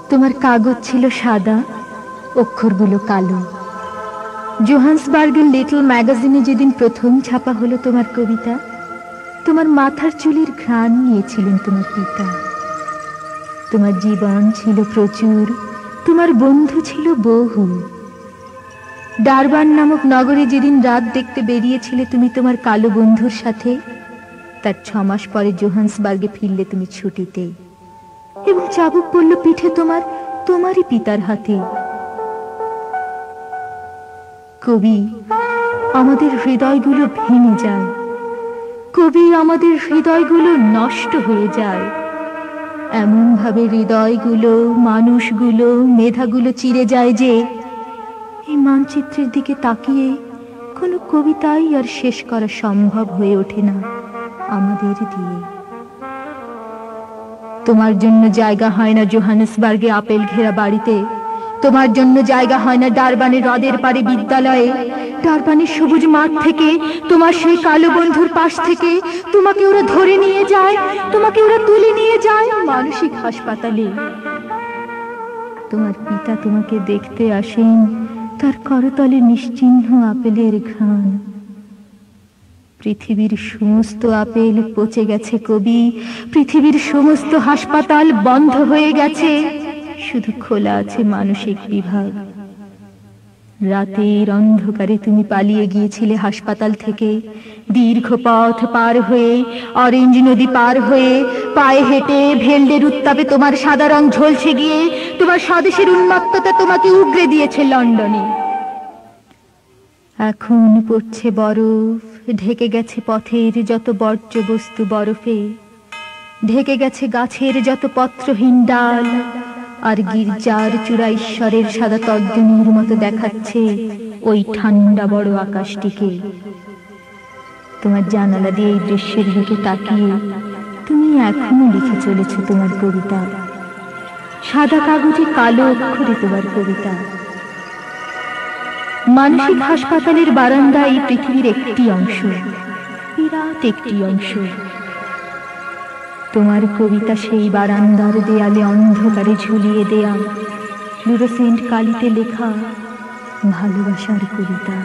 তোমার কাগজ ছিল সাদা, অক্ষরগুলো কালো। জোহান্সবার্গের লিটল ম্যাগাজিনে যেদিন প্রথম ছাপা হলো তোমার কবিতা, তোমার মাথার চুলের ঘ্রাণ নিয়েছিলেন তোমার পিতা। তোমার জীবন ছিল প্রচুর, তোমার বন্ধু ছিল বহু। ডারবান নামক নগরে যেদিন রাত দেখতে বেরিয়েছিলে তুমি তোমার কালো বন্ধুর সাথে, তার 6 মাস পরে জোহান্সবার্গে ফিরলে তুমি ছুটিতে, এবং চাবুক পড়ল পিঠে তোমারই পিতার হাতে। কবি, আমাদের হৃদয়গুলো ভেঙে যায়। কবি, আমাদের হৃদয়গুলো নষ্ট হয়ে যায়। এমন ভাবে হৃদয়গুলো, মানুষগুলো, মেধাগুলো চিরে যায় যে এই মানচিত্রের দিকে তাকিয়ে কোনো কবিতাই আর শেষ করা সম্ভব হয়ে ওঠে না আমাদের দিয়ে। তোমার জন্য জায়গা হয় না জোহানেসবার্গে আপেল ঘেরা বাড়িতে, তোমার জন্য জায়গা হয় না ডারবানের হ্রদের পারে বিদ্যালয়ে। ডারবানের সবুজ মাঠ থেকে, তোমার সেই কালো বন্ধুর পাশ থেকে তোমাকে ওরা ধরে নিয়ে যায়, তোমাকে ওরা তুলে নিয়ে যায় মানসিক হাসপাতালে। তোমার পিতা তোমাকে দেখতে আসেন, তার করতলে নিশ্চিহ্ন আপেলের ঘ্রাণ। পৃথিবীর সমস্ত আপেল পচে গেছে কবি, পৃথিবীর সমস্ত হাসপাতাল বন্ধ হয়ে গেছে, শুধু খোলা আছে মানসিক বিভাগ। রাতের অন্ধকারে তুমি পালিয়ে গিয়েছিলে হাসপাতাল থেকে, দীর্ঘ পথ পার হয়ে, অরেঞ্জ নদী পার হয়ে, পায়ে হেঁটে, ভেল্ডের উত্তাপে তোমার সাদা রং ঝলসে গিয়ে তোমার স্বদেশের উন্মত্ততা তোমাকে উগরে দিয়েছে লন্ডনে। এখন পড়ছে বরফ, ঢেকে গেছে পথের যত বর্জ্য বস্তু বরফে, ঢেকে গেছে গাছের যত পত্রহীন ডাল, আর গির্জার চূড়া ঈশ্বরের সাদা তর্জনীর মতো দেখাচ্ছে ওই ঠান্ডা বড় আকাশটিকে। তোমার জানালা দিয়ে এই দৃশ্যের দিকে তাকিয়ে তুমি এখনো লিখে চলেছ তোমার কবিতা, সাদা কাগজে কালো অক্ষরে তোমার কবিতা। মানসিক হাসপাতালের বারান্দা এই পৃথিবীর একটি অংশ, বিরাট একটি অংশ। তোমার কবিতা সেই বারান্দার দেয়ালে অন্ধকারে ঝুলিয়ে দেয়া ফ্লুরোসেন্ট কালিতে লেখা ভালোবাসার কবিতা।